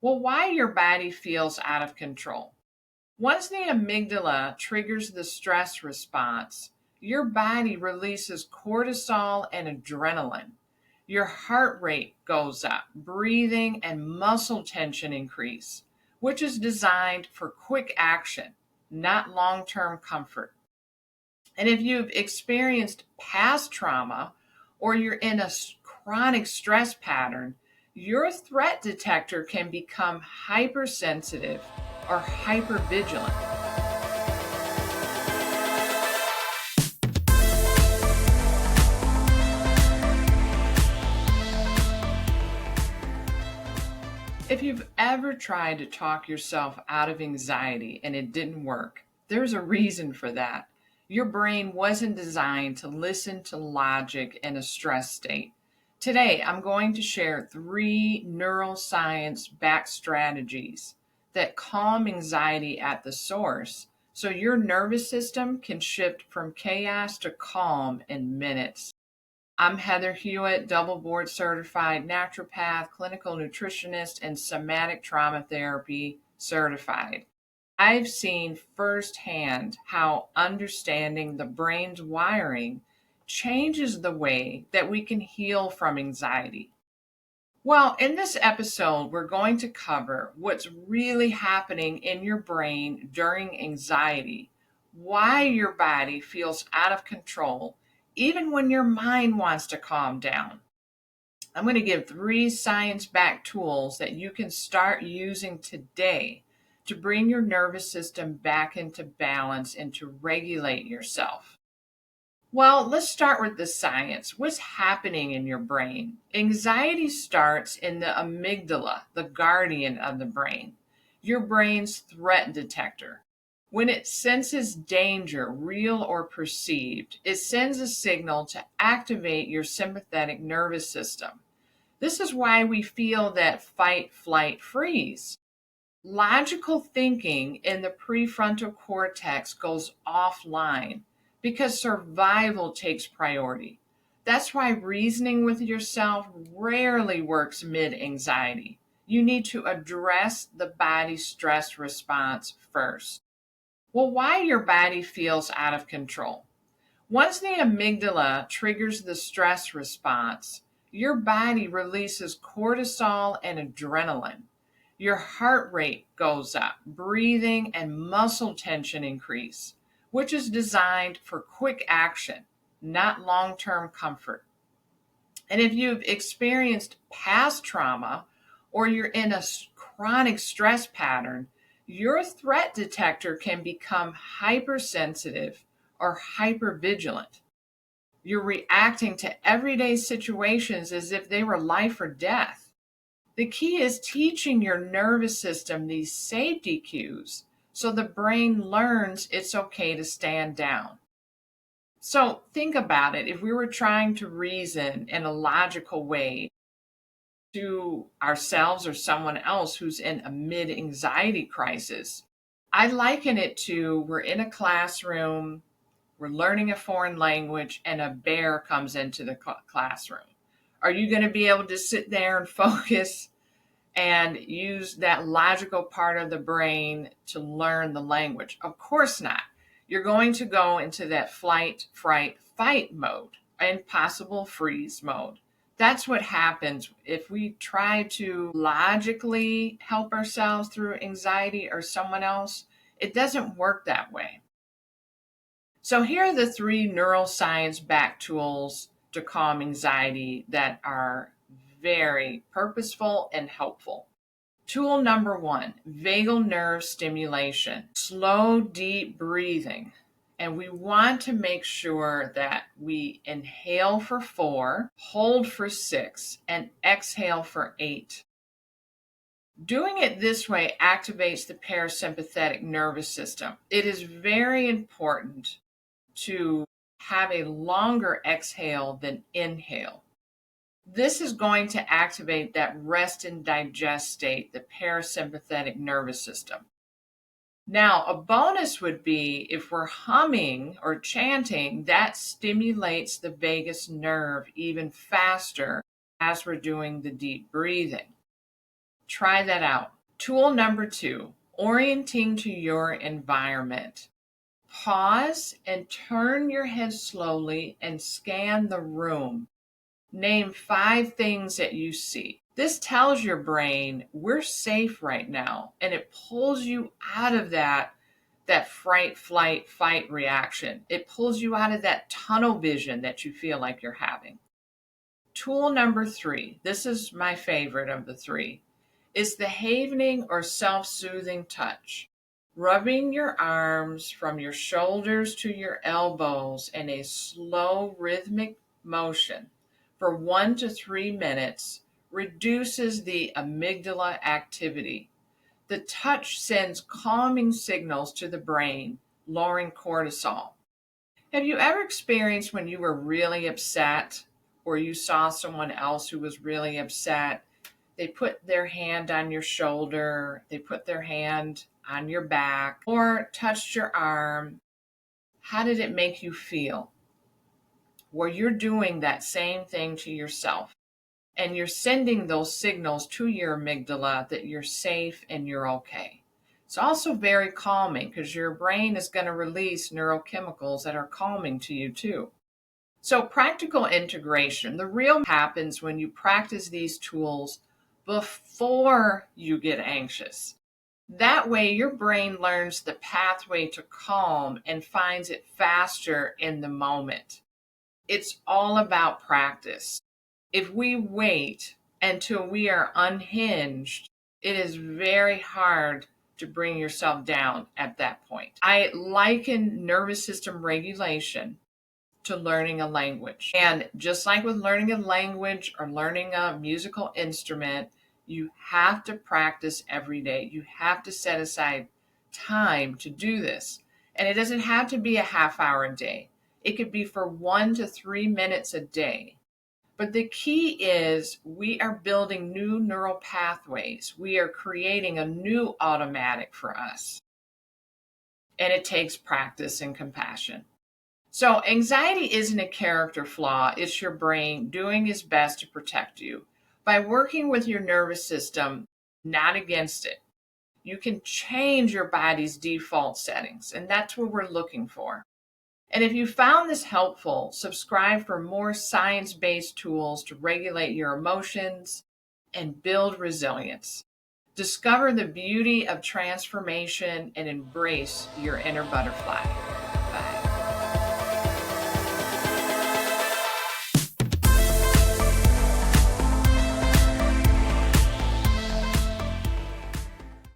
Well, why your body feels out of control. Once the amygdala triggers the stress response, your body releases cortisol and adrenaline. Your heart rate goes up, breathing and muscle tension increase, which is designed for quick action, not long term comfort. And if you've experienced past trauma or you're in a chronic stress pattern, your threat detector can become hypersensitive or hypervigilant. If you've ever tried to talk yourself out of anxiety and it didn't work, there's a reason for that. Your brain wasn't designed to listen to logic in a stress state. Today, I'm going to share 3 neuroscience-backed strategies that calm anxiety at the source so your nervous system can shift from chaos to calm in minutes. I'm Heather Hewett, double board certified naturopath, clinical nutritionist, and somatic trauma therapy certified. I've seen firsthand how understanding the brain's wiring changes the way that we can heal from anxiety. Well, in this episode, we're going to cover what's really happening in your brain during anxiety, why your body feels out of control, even when your mind wants to calm down. I'm going to give 3 science backed tools that you can start using today to bring your nervous system back into balance and to regulate yourself. Well, let's start with the science. What's happening in your brain? Anxiety starts in the amygdala, the guardian of the brain, your brain's threat detector. When it senses danger, real or perceived, it sends a signal to activate your sympathetic nervous system. This is why we feel that fight, flight, freeze. Logical thinking in the prefrontal cortex goes offline because survival takes priority. That's why reasoning with yourself rarely works mid anxiety. You need to address the body's stress response first. Well, why your body feels out of control. Once the amygdala triggers the stress response, your body releases cortisol and adrenaline. Your heart rate goes up, breathing and muscle tension increase, which is designed for quick action, not long term comfort. And if you've experienced past trauma or you're in a chronic stress pattern, your threat detector can become hypersensitive or hypervigilant. You're reacting to everyday situations as if they were life or death. The key is teaching your nervous system these safety cues so the brain learns it's okay to stand down. So think about it. If we were trying to reason in a logical way to ourselves or someone else who's in a mid anxiety crisis, I liken it to we're in a classroom, we're learning a foreign language, and a bear comes into the classroom. Are you going to be able to sit there and focus and use that logical part of the brain to learn the language? Of course not. You're going to go into that flight, fright, fight mode and possible freeze mode. That's what happens if we try to logically help ourselves through anxiety or someone else. It doesn't work that way. So here are the 3 neuroscience backed tools to calm anxiety that are very purposeful and helpful. Tool number 1, vagal nerve stimulation, slow, deep breathing. And we want to make sure that we inhale for 4, hold for 6, and exhale for 8. Doing it this way activates the parasympathetic nervous system. It is very important to have a longer exhale than inhale. This is going to activate that rest and digest state, the parasympathetic nervous system. Now, a bonus would be if we're humming or chanting, that stimulates the vagus nerve even faster as we're doing the deep breathing. Try that out. Tool number 2, orienting to your environment. Pause and turn your head slowly and scan the room. Name 5 things that you see. This tells your brain we're safe right now, and it pulls you out of that fright, flight, fight reaction. It pulls you out of that tunnel vision that you feel like you're having. Tool number 3, this is my favorite of the 3, is the havening or self-soothing touch. Rubbing your arms from your shoulders to your elbows in a slow rhythmic motion for 1 to 3 minutes reduces the amygdala activity. The touch sends calming signals to the brain, lowering cortisol. Have you ever experienced when you were really upset or you saw someone else who was really upset? They put their hand on your shoulder, they put their hand on your back, or touched your arm. How did it make you feel? Well, you're doing that same thing to yourself, and you're sending those signals to your amygdala that you're safe and you're okay. It's also very calming because your brain is going to release neurochemicals that are calming to you too. So practical integration, the real happens when you practice these tools before you get anxious. That way your brain learns the pathway to calm and finds it faster in the moment. It's all about practice. If we wait until we are unhinged, it is very hard to bring yourself down at that point. I liken nervous system regulation to learning a language. And just like with learning a language or learning a musical instrument, you have to practice every day. You have to set aside time to do this. And it doesn't have to be a half hour a day. It could be for 1 to 3 minutes a day. But the key is we are building new neural pathways. We are creating a new automatic for us. And it takes practice and compassion. So anxiety isn't a character flaw. It's your brain doing its best to protect you. By working with your nervous system, not against it, you can change your body's default settings. And that's what we're looking for. And if you found this helpful, subscribe for more science-based tools to regulate your emotions and build resilience. Discover the beauty of transformation and embrace your inner butterfly.